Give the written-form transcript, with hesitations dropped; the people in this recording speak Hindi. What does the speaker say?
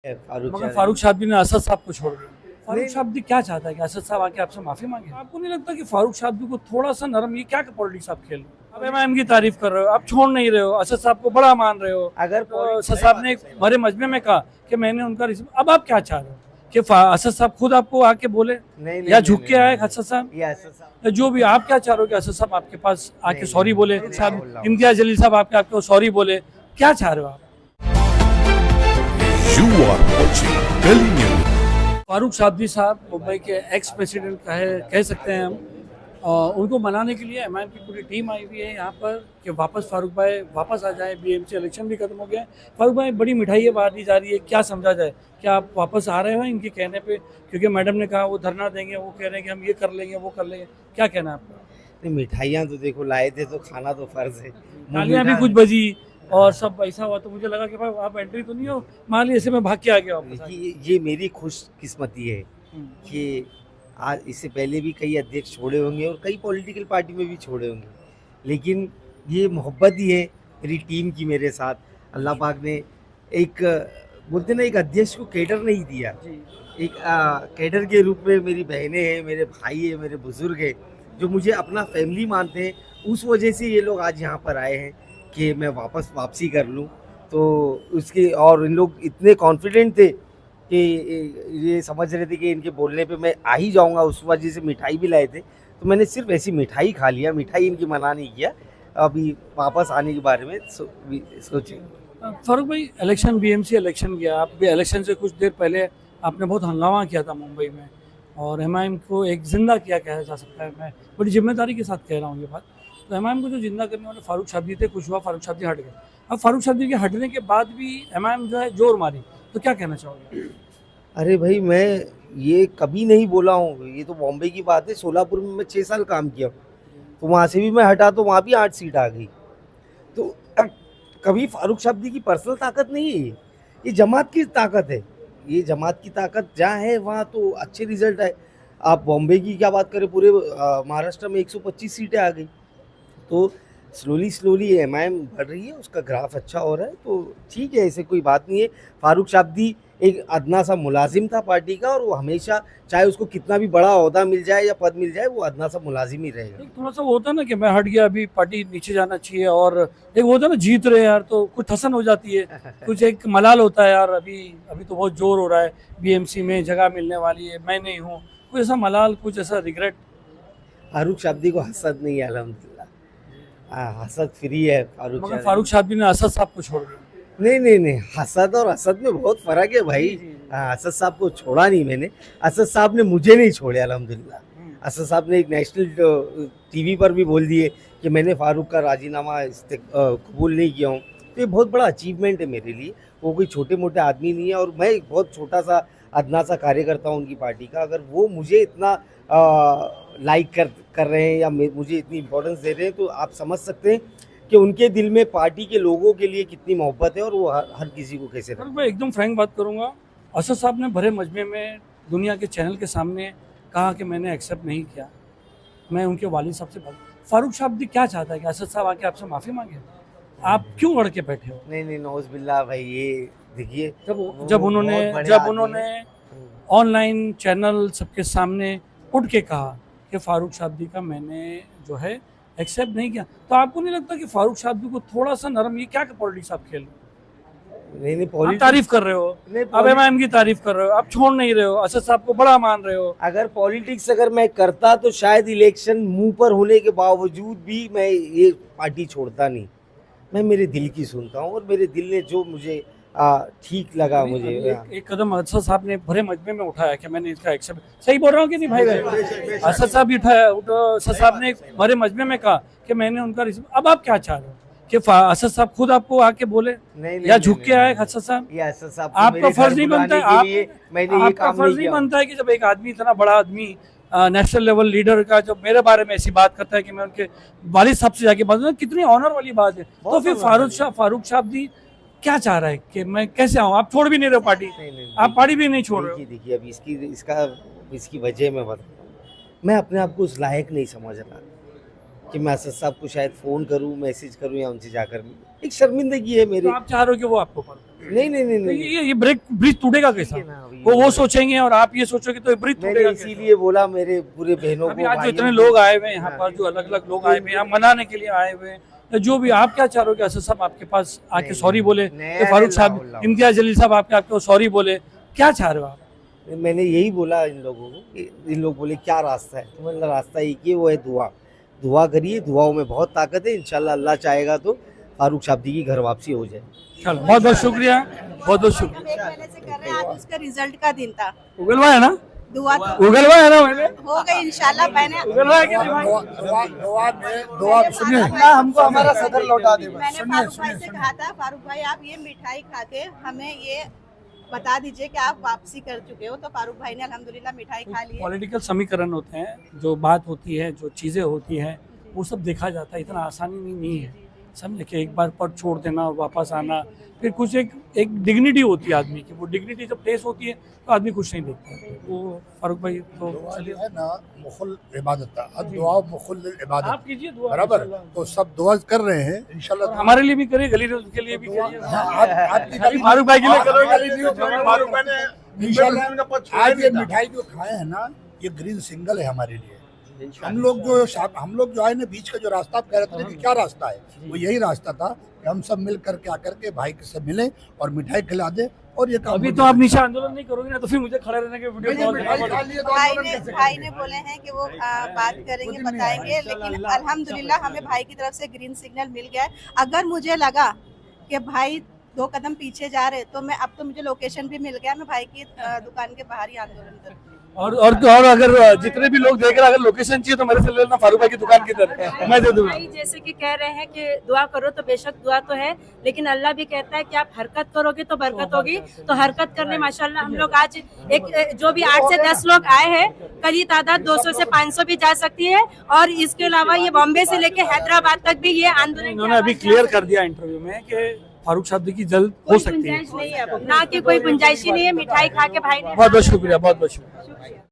मगर फारूक शाब्दी ने असद साहब को छोड़ दिया। फारूक शाब्दी क्या चाहता है कि असद साहब आके आपसे माफी मांगे? आपको नहीं लगता कि फारूक शाब्दी को थोड़ा सा नरम, ये क्या पॉलिटिक्स आप खेल रहे हो? अब एमआईएम की तारीफ कर रहे हो, आप छोड़ नहीं रहे हो, असद साहब को बड़ा मान रहे हो। अगर तो असद साहब ने भरे मजमे में कहा कि मैंने उनका अब आप क्या चाह रहे हो कि असद साहब खुद आपको आके बोले नहीं या झुक के आए असद साहब? ये असद साहब जो भी आप क्या चाह रहे हो कि असद साहब आपके पास आके नहीं, सॉरी बोले, नहीं, साहब बोल रहा हूँ। इम्तियाज जलील साहब आपको सॉरी बोले, क्या चाह रहे हो आप? You are watching Delhi News. Farooq Shabdi साहब मुंबई के एक्स प्रेसिडेंट कह सकते हैं हम। उनको मनाने के लिए एमआईएम की पूरी टीम आई हुई है यहाँ पर कि फारूक भाई वापस आ जाए। बीएमसी इलेक्शन भी खत्म हो गया है। फारूक भाई बड़ी मिठाइयाँ बांटी जा रही है, क्या समझा जाए? क्या आप वापस आ रहे हो इनके कहने पे? क्योंकि मैडम ने कहा वो धरना देंगे, वो कह रहे हैं कि हम ये कर लेंगे, वो कर लेंगे, क्या कहना है आपका? नहीं, मिठाइयाँ तो देखो लाए थे तो खाना तो फर्ज है। तालियां भी कुछ बजी और सब ऐसा हुआ तो मुझे लगा कि भाई आप एंट्री तो नहीं हो, मान ली ऐसे में भाग के आ गया वापस। ये मेरी खुशकिस्मती है कि आज इससे पहले भी कई अध्यक्ष छोड़े होंगे और कई पॉलिटिकल पार्टी में भी छोड़े होंगे, लेकिन ये मोहब्बत ही है मेरी टीम की मेरे साथ। अल्लाह पाक ने एक बोलते ना, एक अध्यक्ष को कैडर नहीं दिया, एक कैडर के रूप में मेरी बहनें हैं, मेरे भाई हैं, मेरे बुजुर्ग हैं जो मुझे अपना फैमिली मानते हैं। उस वजह से ये लोग आज यहाँ पर आए हैं कि मैं वापसी कर लूँ। तो उसके और इन लोग इतने कॉन्फिडेंट थे कि ये समझ रहे थे कि इनके बोलने पे मैं आ ही जाऊँगा, उस वजह से मिठाई भी लाए थे। तो मैंने सिर्फ ऐसी मिठाई खा लिया, मिठाई इनकी मना नहीं किया। अभी वापस आने के बारे में सोचे। फारूक भाई, इलेक्शन बीएमसी इलेक्शन गया, आप भी इलेक्शन से कुछ देर पहले आपने बहुत हंगामा किया था मुंबई में और एमआईएम को एक जिंदा किया कहा जा सकता है। मैं बड़ी जिम्मेदारी के साथ कह रहा हूँ ये बात। तो एमआईएम को जो जिंदा करने वाले फारूक शाब्दी थे, कुछ हुआ, फारूक शाब्दी हट गए। अब फारूक शाब्दी के हटने के बाद भी एमआईएम जो है जोर मारी, तो क्या कहना चाहोगे? अरे भाई, मैं ये कभी नहीं बोला हूँ, ये तो बॉम्बे की बात है। सोलापुर में मैं 6 साल काम किया, तो वहाँ से भी मैं हटा तो वहाँ भी 8 सीट आ गई। तो कभी फारूक शाब्दी की पर्सनल ताकत नहीं है, ये जमात की ताकत है। ये जमात की ताकत जहाँ है वहाँ तो अच्छे रिजल्ट है। आप बॉम्बे की क्या बात करें, पूरे महाराष्ट्र में 125 सीटें आ गई। तो स्लोली एमआईएम बढ़ रही है, उसका ग्राफ अच्छा हो रहा है, तो ठीक है, ऐसे कोई बात नहीं है। फारूक शाब्दी एक अदना सा मुलाजिम था पार्टी का, और वो हमेशा, चाहे उसको कितना भी बड़ा ओहदा मिल जाए या पद मिल जाए, वो अदना सा मुलाजिम ही रहेगा। एक थोड़ा सा वो होता है ना कि मैं हट गया, अभी पार्टी नीचे जाना चाहिए, और एक वो होता है ना, जीत रहे यार तो कुछ हसन हो जाती है, कुछ एक मलाल होता है यार, अभी तो बहुत जोर हो रहा है, बीएमसी में जगह मिलने वाली है, मैं नहीं हूँ, कुछ ऐसा मलाल, कुछ ऐसा रिग्रेट? फारूक शाब्दी को हसद नहीं है, अल्हम्दुलिल्लाह। हसद फ्री है फारूक मगर शाब्दी। फारूक शाब्दी ने असद साहब को छोड़ दिया। नहीं, हसद और असद में बहुत फर्क है भाई। असद साहब को छोड़ा नहीं मैंने, असद साहब ने मुझे नहीं छोड़े, अल्हम्दुलिल्लाह। असद साहब ने एक नेशनल टीवी पर भी बोल दिए कि मैंने फारूक का राजीनामा कबूल नहीं किया हूँ। तो ये बहुत बड़ा अचीवमेंट है मेरे लिए। वो कोई छोटे मोटे आदमी नहीं है, और मैं एक बहुत छोटा सा अदना सा कार्यकर्ता हूँ उनकी पार्टी का। अगर वो मुझे इतना लाइक कर रहे हैं या मुझे इतनी इम्पोर्टेंस दे रहे हैं, तो आप समझ सकते हैं कि उनके दिल में पार्टी के लोगों के लिए कितनी मोहब्बत है, और वो हर किसी को कैसे रखते हैं। मैं एकदम फ्रैंक बात करूंगा, असद साहब ने भरे मजमे में दुनिया के चैनल के सामने कहा कि मैंने एक्सेप्ट नहीं किया, मैं उनके वालिद साहब से बात। फारूक शाब्दी क्या चाहता है कि असद साहब आके आपसे माफ़ी मांगे? आप क्यों अड़ के बैठे हो? नहीं, नौज बिल्ला भाई, ये देखिए, जब उन्होंने ऑनलाइन चैनल सबके सामने उठ के कहा कि फारूक शाब्दी का मैंने जो है एक्सेप्ट नहीं किया, तो आपको नहीं लगता कि फारूक शाब्दी को थोड़ा सा नरम, ये क्या पॉलिटिक्स आप खेल रहे हो? नहीं, आप तारीफ कर रहे हो, अब एमआईएम की तारीफ कर रहे हो, आप छोड़ नहीं रहे हो, असद साहब को बड़ा मान रहे हो। अगर पॉलिटिक्स मैं करता तो शायद इलेक्शन मुंह पर होने के बावजूद भी मैं ये पार्टी छोड़ता नहीं। मैं मेरे दिल की सुनता हूँ, और मेरे दिल ने जो मुझे ठीक लगा, मुझे एक कदम असद साहब ने भरे मजमे में उठाया कि मैंने इसका एक्सेप्ट, सही बोल रहा हूँ कि नहीं भाई? असद साहब भी उठाया, असद साहब ने भरे मजमे में कहा कि मैंने उनका अब आप क्या चाह रहे हो कि असद साहब खुद आपको आके बोले या झुक के आए? असद साहब, आपका फर्ज नहीं बनता है, आपका फर्ज नहीं बनता है कि जब एक आदमी, इतना बड़ा आदमी, नेशनल लेवल लीडर का जब मेरे बारे में ऐसी बात करता है कि मैं उनके वालिद साहब से जाके बात, कितनी ऑनर वाली बात है। तो फिर फारूक शाब्दी क्या चाह रहा है कि मैं कैसे आऊँ? आप छोड़ भी नहीं रहे हो पार्टी, आप पार्टी भी नहीं छोड़ रहे हो। देखिए, अब इसकी वजह मैं बताता हूँ। मैं अपने आप को उस लायक नहीं समझ रहा, कि मैं असद साहब को शायद फ़ोन करूं, मैसेज करूं या उनसे जाकर मिलूं। एक शर्मिंदगी है मेरे। तो आप चाह रहे हो कि वो आपको कॉल करें? नहीं नहीं नहीं तो नहीं, ये ब्रिज टूटेगा कैसा? वो सोचेंगे और आप ये सोचोगे तो ब्रिज मैंने टूटेगा कैसा? इसीलिए बोला मेरे पूरे बहनों अभी को, आज जो भाइयों इतने को। लोग आए हुए हैं यहाँ हाँ। पर, जो अलग अलग लोग आए हुए हैं यहाँ मनाने के लिए आए हुए हैं, तो जो भी आप क्या चाह रहे हो कि असद साहब आपके पास आके नहीं, सॉरी बोले, नहीं, कि फारूक साहब, अल्लाह, इम्तियाज जलील साहब आपको सॉरी बोले, क्या चाह रहे हो आप? मैंने यही बोला इन लोगों को कि इन लोग बोले क्या रास्ता है, तो मैंने रास्ता एक ही, वो है दुआ। दुआ करिए, दुआओं में बहुत ताकत है, इंशाल्लाह अल्लाह चाहेगा तो फारूक साहब की घर वापसी हो जाए। चलो बहुत बहुत शुक्रिया, बहुत बहुत शुक्रिया। एक महीने से कर रहे हैं, आज उसका रिजल्ट का दिन था। उगलवा है ना, दुआ तो उगलवा है ना, मैंने हो गई इंशाल्लाह। मैंने उगलवा है कि नहीं भाई? सुनिए, हमको हमारा सदर लौटा दे। मैंने फारूक भाई से कहा था, फारूक भाई आप ये मिठाई खा के हमें ये बता दीजिए कि आप वापसी कर चुके हो। तो फारूक भाई ने अल्हम्दुलिल्लाह मिठाई खा ली है। पॉलिटिकल समीकरण होते हैं, जो बात होती है, जो चीज़ें होती हैं, वो सब देखा जाता है, इतना आसानी नहीं है। समझे कि एक बार पद छोड़ देना और वापस आना, फिर कुछ एक डिग्निटी होती है आदमी की, वो डिग्निटी जब प्लेस होती है तो आदमी कुछ नहीं देखता। वो फारूक भाई तो चलिए है ना, मुखल इबादत है, अब दुआ मुखल इबादत, आप कीजिए दुआ बराबर। इंशाल्लाह। तो सब दुआ कर रहे हैं इंशाल्लाह। और हमारे लिए भी करिए, गली न्यूज़ के लिए भी करिए। आपकी खाली फारूक भाई के लिए करो। फारूक भाई ने इंशाल्लाह आज ये मिठाई जो खाए हैं ना, ये ग्रीन सिग्नल है हमारे लिए। हम लोग जो आए ना, बीच का जो रास्ता आप कह रहे थे कि क्या रास्ता है, वो यही रास्ता था कि हम सब मिल करके आकर के भाई से मिले और मिठाई खिला दे। और ये काम अभी तो आप नीचे आंदोलन नहीं करोगे ना, तो फिर मुझे खड़े रहने के वीडियो कॉल करना मिठाई खा पड़ेगा। लिए तो भाई आंदोलन ने कैसे भाई करेंगे? ने बोले हैं कि वो बात करेंगे, बताएंगे, लेकिन अल्हम्दुलिल्लाह हमें भाई की तरफ से ग्रीन सिग्नल मिल गया है। अगर मुझे लगा कि भाई 2 कदम पीछे जा रहे, तो मैं अब तो मुझे लोकेशन भी मिल गया, मैं भाई की दुकान के बाहर ही आंदोलन करूँगी। और अगर जितने भी लोग देख रहे हैं, अगर लोकेशन चाहिए तो मेरे से ले लेना, फारूक भाई की दुकान की तरफ मैं दे दूंगा। भाई जैसे कि कह रहे हैं कि दुआ करो, तो बेशक दुआ तो है, लेकिन अल्लाह भी कहता है कि आप हरकत करोगे तो बरकत होगी। तो हरकत करने माशाल्लाह हम लोग आज जो भी 8 से 10 लोग आए हैं, कल ये तादाद 200 से 500 भी जा सकती है। और इसके अलावा ये बॉम्बे से लेके हैदराबाद तक भी ये आंदोलन इन्होंने अभी क्लियर कर दिया इंटरव्यू में कि फारूक साहब की जल्द हो सकती है। गुंजाइश नहीं है, ना कि कोई गुंजाइश ही नहीं है। मिठाई खा के भाई ने बहुत बहुत शुक्रिया, बहुत बहुत शुक्रिया।